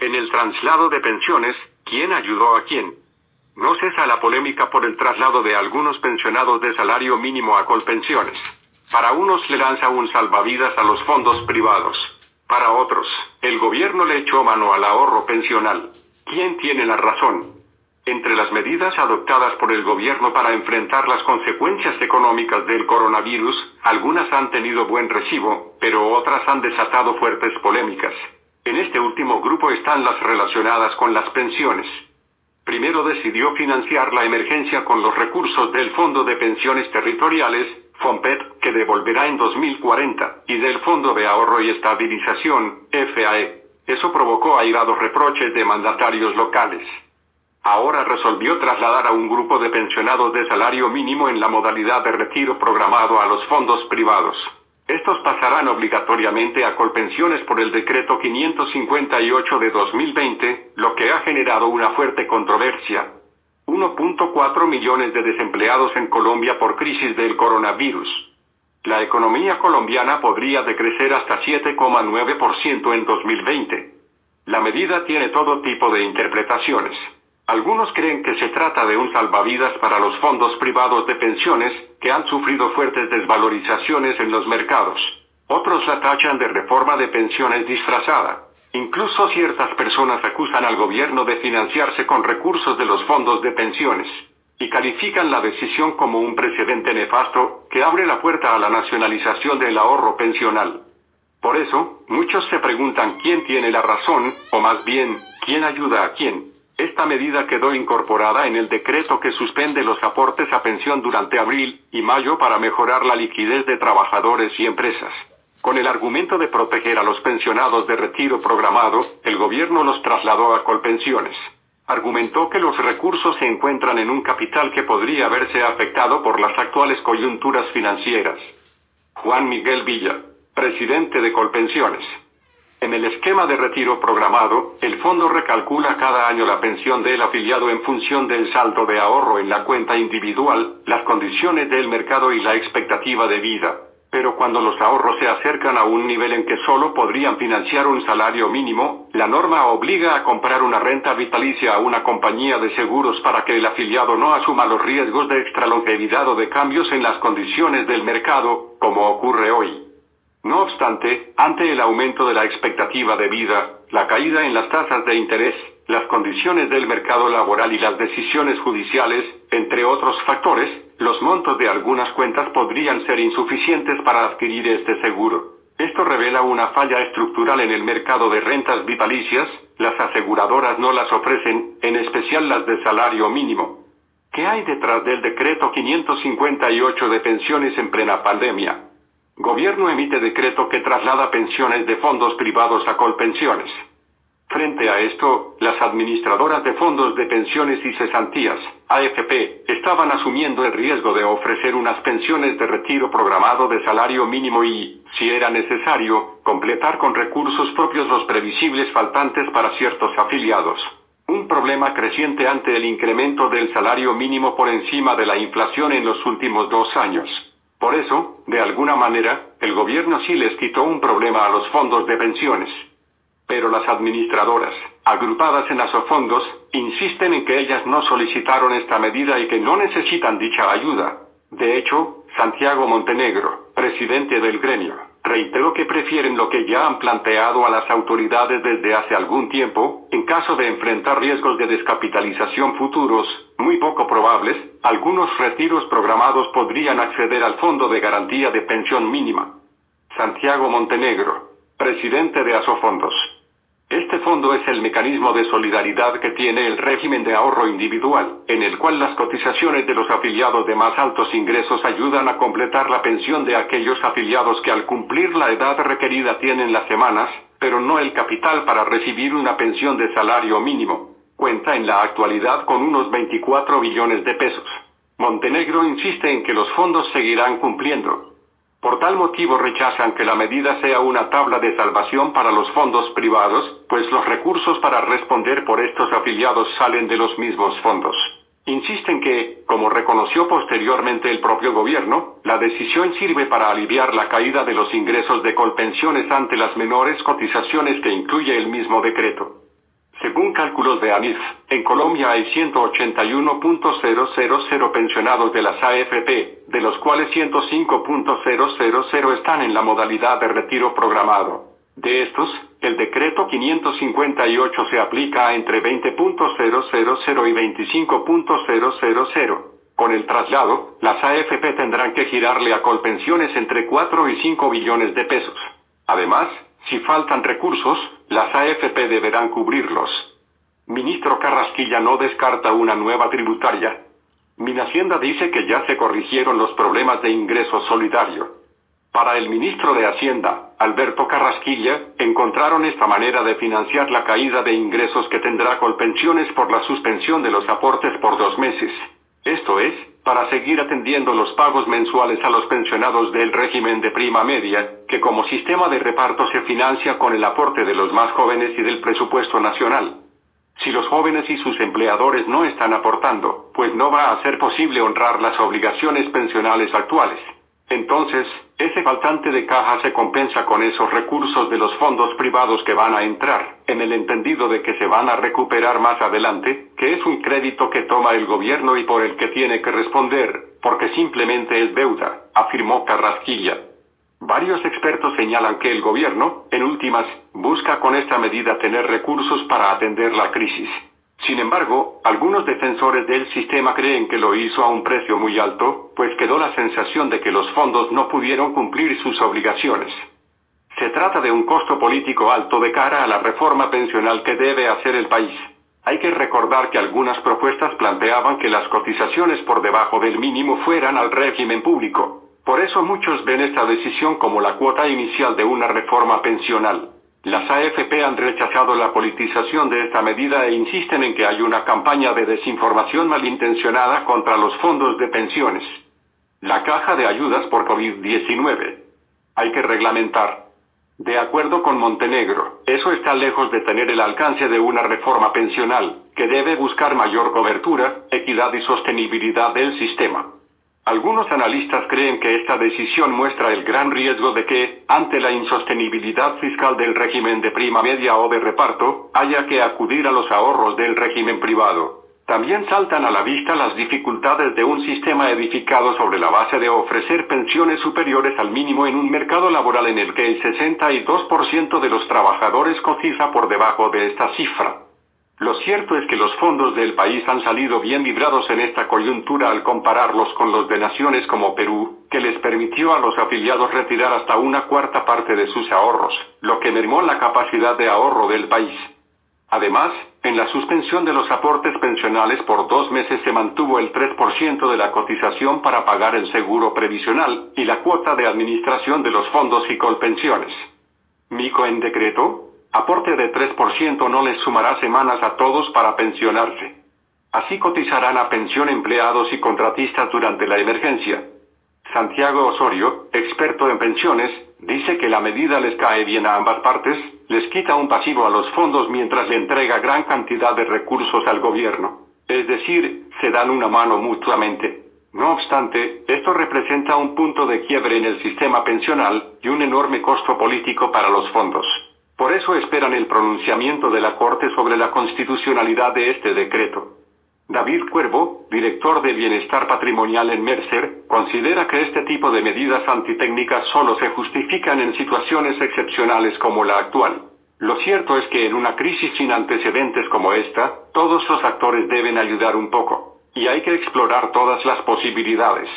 En el traslado de pensiones, ¿quién ayudó a quién? No cesa la polémica por el traslado de algunos pensionados de salario mínimo a Colpensiones. Para unos le lanza un salvavidas a los fondos privados. Para otros, el gobierno le echó mano al ahorro pensional. ¿Quién tiene la razón? Entre las medidas adoptadas por el gobierno para enfrentar las consecuencias económicas del coronavirus, algunas han tenido buen recibo, pero otras han desatado fuertes polémicas. En este último grupo están las relacionadas con las pensiones. Primero decidió financiar la emergencia con los recursos del Fondo de Pensiones Territoriales, FONPET, que devolverá en 2040, y del Fondo de Ahorro y Estabilización, FAE. Eso provocó airados reproches de mandatarios locales. Ahora resolvió trasladar a un grupo de pensionados de salario mínimo en la modalidad de retiro programado a los fondos privados. Estos pasarán obligatoriamente a Colpensiones por el decreto 558 de 2020, lo que ha generado una fuerte controversia. 1.4 millones de desempleados en Colombia por crisis del coronavirus. La economía colombiana podría decrecer hasta 7,9% en 2020. La medida tiene todo tipo de interpretaciones. Algunos creen que se trata de un salvavidas para los fondos privados de pensiones, que han sufrido fuertes desvalorizaciones en los mercados. Otros la tachan de reforma de pensiones disfrazada. Incluso ciertas personas acusan al gobierno de financiarse con recursos de los fondos de pensiones, y califican la decisión como un precedente nefasto, que abre la puerta a la nacionalización del ahorro pensional. Por eso, muchos se preguntan quién tiene la razón, o más bien, quién ayuda a quién. Esta medida quedó incorporada en el decreto que suspende los aportes a pensión durante abril y mayo para mejorar la liquidez de trabajadores y empresas. Con el argumento de proteger a los pensionados de retiro programado, el gobierno los trasladó a Colpensiones. Argumentó que los recursos se encuentran en un capital que podría verse afectado por las actuales coyunturas financieras. Juan Miguel Villa, presidente de Colpensiones. En el esquema de retiro programado, el fondo recalcula cada año la pensión del afiliado en función del saldo de ahorro en la cuenta individual, las condiciones del mercado y la expectativa de vida. Pero cuando los ahorros se acercan a un nivel en que solo podrían financiar un salario mínimo, la norma obliga a comprar una renta vitalicia a una compañía de seguros para que el afiliado no asuma los riesgos de extralongevidad o de cambios en las condiciones del mercado, como ocurre hoy. No obstante, ante el aumento de la expectativa de vida, la caída en las tasas de interés, las condiciones del mercado laboral y las decisiones judiciales, entre otros factores, los montos de algunas cuentas podrían ser insuficientes para adquirir este seguro. Esto revela una falla estructural en el mercado de rentas vitalicias, las aseguradoras no las ofrecen, en especial las de salario mínimo. ¿Qué hay detrás del decreto 558 de pensiones en plena pandemia? Gobierno emite decreto que traslada pensiones de fondos privados a Colpensiones. Frente a esto, las administradoras de fondos de pensiones y cesantías, AFP, estaban asumiendo el riesgo de ofrecer unas pensiones de retiro programado de salario mínimo y, si era necesario, completar con recursos propios los previsibles faltantes para ciertos afiliados. Un problema creciente ante el incremento del salario mínimo por encima de la inflación en los últimos 2 años. Por eso, de alguna manera, el gobierno sí les quitó un problema a los fondos de pensiones. Pero las administradoras, agrupadas en asofondos, insisten en que ellas no solicitaron esta medida y que no necesitan dicha ayuda. De hecho, Santiago Montenegro, presidente del gremio, reiteró que prefieren lo que ya han planteado a las autoridades desde hace algún tiempo, en caso de enfrentar riesgos de descapitalización futuros, muy poco probables, algunos retiros programados podrían acceder al Fondo de Garantía de Pensión Mínima. Santiago Montenegro, presidente de Asofondos. Este fondo es el mecanismo de solidaridad que tiene el régimen de ahorro individual, en el cual las cotizaciones de los afiliados de más altos ingresos ayudan a completar la pensión de aquellos afiliados que al cumplir la edad requerida tienen las semanas, pero no el capital para recibir una pensión de salario mínimo. Cuenta en la actualidad con unos 24 billones de pesos. Montenegro insiste en que los fondos seguirán cumpliendo. Por tal motivo rechazan que la medida sea una tabla de salvación para los fondos privados, pues los recursos para responder por estos afiliados salen de los mismos fondos. Insisten que, como reconoció posteriormente el propio gobierno, la decisión sirve para aliviar la caída de los ingresos de Colpensiones ante las menores cotizaciones que incluye el mismo decreto. Según cálculos de ANIF, en Colombia hay 181.000 pensionados de las AFP, de los cuales 105.000 están en la modalidad de retiro programado. De estos, el decreto 558 se aplica a entre 20.000 y 25.000. Con el traslado, las AFP tendrán que girarle a Colpensiones entre 4 y 5 billones de pesos. Además, si faltan recursos, las AFP deberán cubrirlos. Ministro Carrasquilla no descarta una nueva tributaria. Minhacienda dice que ya se corrigieron los problemas de ingreso solidario. Para el ministro de Hacienda, Alberto Carrasquilla, encontraron esta manera de financiar la caída de ingresos que tendrá Colpensiones por la suspensión de los aportes por 2 meses. Esto es, para seguir atendiendo los pagos mensuales a los pensionados del régimen de prima media, que como sistema de reparto se financia con el aporte de los más jóvenes y del presupuesto nacional. Si los jóvenes y sus empleadores no están aportando, pues no va a ser posible honrar las obligaciones pensionales actuales. Entonces, ese faltante de caja se compensa con esos recursos de los fondos privados que van a entrar, en el entendido de que se van a recuperar más adelante, que es un crédito que toma el gobierno y por el que tiene que responder, porque simplemente es deuda, afirmó Carrasquilla. Varios expertos señalan que el gobierno, en últimas, busca con esta medida tener recursos para atender la crisis. Sin embargo, algunos defensores del sistema creen que lo hizo a un precio muy alto, pues quedó la sensación de que los fondos no pudieron cumplir sus obligaciones. Se trata de un costo político alto de cara a la reforma pensional que debe hacer el país. Hay que recordar que algunas propuestas planteaban que las cotizaciones por debajo del mínimo fueran al régimen público. Por eso muchos ven esta decisión como la cuota inicial de una reforma pensional. Las AFP han rechazado la politización de esta medida e insisten en que hay una campaña de desinformación malintencionada contra los fondos de pensiones. La caja de ayudas por COVID-19. Hay que reglamentar. De acuerdo con Montenegro, eso está lejos de tener el alcance de una reforma pensional, que debe buscar mayor cobertura, equidad y sostenibilidad del sistema. Algunos analistas creen que esta decisión muestra el gran riesgo de que, ante la insostenibilidad fiscal del régimen de prima media o de reparto, haya que acudir a los ahorros del régimen privado. También saltan a la vista las dificultades de un sistema edificado sobre la base de ofrecer pensiones superiores al mínimo en un mercado laboral en el que el 62% de los trabajadores cotiza por debajo de esta cifra. Lo cierto es que los fondos del país han salido bien librados en esta coyuntura al compararlos con los de naciones como Perú, que les permitió a los afiliados retirar hasta 1/4 parte de sus ahorros, lo que mermó la capacidad de ahorro del país. Además, en la suspensión de los aportes pensionales por 2 meses se mantuvo el 3% de la cotización para pagar el seguro previsional y la cuota de administración de los fondos y colpensiones. Mico en decreto. Aporte de 3% no les sumará semanas a todos para pensionarse. Así cotizarán a pensión empleados y contratistas durante la emergencia. Santiago Osorio, experto en pensiones, dice que la medida les cae bien a ambas partes, les quita un pasivo a los fondos mientras le entrega gran cantidad de recursos al gobierno. Es decir, se dan una mano mutuamente. No obstante, esto representa un punto de quiebre en el sistema pensional y un enorme costo político para los fondos. Por eso esperan el pronunciamiento de la Corte sobre la constitucionalidad de este decreto. David Cuervo, director de Bienestar Patrimonial en Mercer, considera que este tipo de medidas antitécnicas solo se justifican en situaciones excepcionales como la actual. Lo cierto es que en una crisis sin antecedentes como esta, todos los actores deben ayudar un poco, y hay que explorar todas las posibilidades.